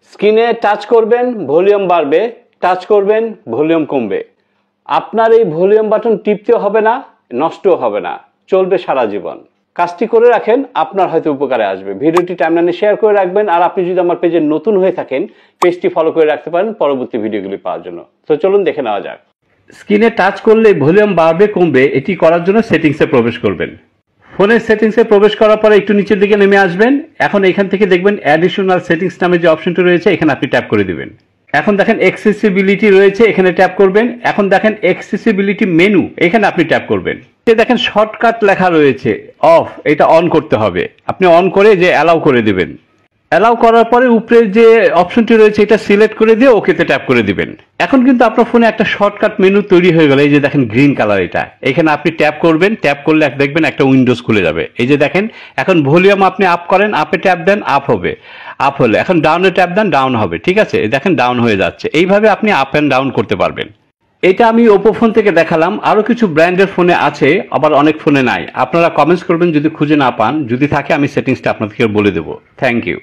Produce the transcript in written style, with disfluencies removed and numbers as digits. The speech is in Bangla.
স্ক্রিনে টাচ করবেন, ভলিউম বাড়বে, টাচ করবেন, ভলিউম কমবে। আপনার এই ভলিউম বাটন টিপতেও হবে না, নষ্টও হবে না, চলবে সারা জীবন। কাজটি করে রাখেন, আপনার হয়তো উপকারে আসবে। ভিডিওটি টাইমলাইনে শেয়ার করে রাখবেন, আর আপনি যদি আমার পেজে নতুন হয়ে থাকেন পেজটি ফলো করে রাখতে পারেন পরবর্তী ভিডিওগুলি পাওয়ার জন্য। তো চলুন দেখে নেওয়া যাক। স্ক্রিনে টাচ করলে ভলিউম বাড়বে কমবে, এটি করার জন্য সেটিংসে প্রবেশ করবেন। ফোনের সেটিংসে প্রবেশ করার পরে একটু নিচের দিকে নেমে আসবেন। এখন এখান থেকে দেখবেন অ্যাডিশনাল সেটিংস নামে যে অপশনটি রয়েছে, এখানে আপনি ট্যাপ করে দিবেন। এখন দেখেন অ্যাক্সেসিবিলিটি রয়েছে, এখানে ট্যাপ করবেন। এখন দেখেন অ্যাক্সেসিবিলিটি মেনু, এখানে আপনি ট্যাপ করবেন। দেখেন শর্টকাট লেখা রয়েছে অফ, এটা অন করতে হবে। আপনি অন করে যে অ্যালাউ করে দিবেন। অ্যালাউ করার পরে উপরে যে অপশনটি রয়েছে এটা সিলেক্ট করে দিয়ে ওকেতে ট্যাপ করে দিবেন। এখন কিন্তু আপনার ফোনে একটা শর্টকাট মেনু তৈরি হয়ে গেল। এই যে দেখেন গ্রিন কালার, এটা এখানে আপনি ট্যাপ করবেন। ট্যাপ করলে দেখবেন একটা উইন্ডোজ খুলে যাবে। এই যে দেখেন এখন ভলিউম আপনি আপ করেন, আপে ট্যাপ দেন, আপ হবে, আপ হলে। এখন ডাউনে ট্যাপ দেন, ডাউন হবে। ঠিক আছে, দেখেন ডাউন হয়ে যাচ্ছে। এইভাবে আপনি আপ অ্যান্ড ডাউন করতে পারবেন। এটা আমি ওপো ফোন থেকে দেখালাম, আরো কিছু ব্র্যান্ডের ফোনে আছে, আবার অনেক ফোনে নাই। আপনারা কমেন্টস করবেন যদি খুঁজে না পান, যদি থাকে আমি সেটিংসটা আপনাদেরকে বলে দেবো। Thank you.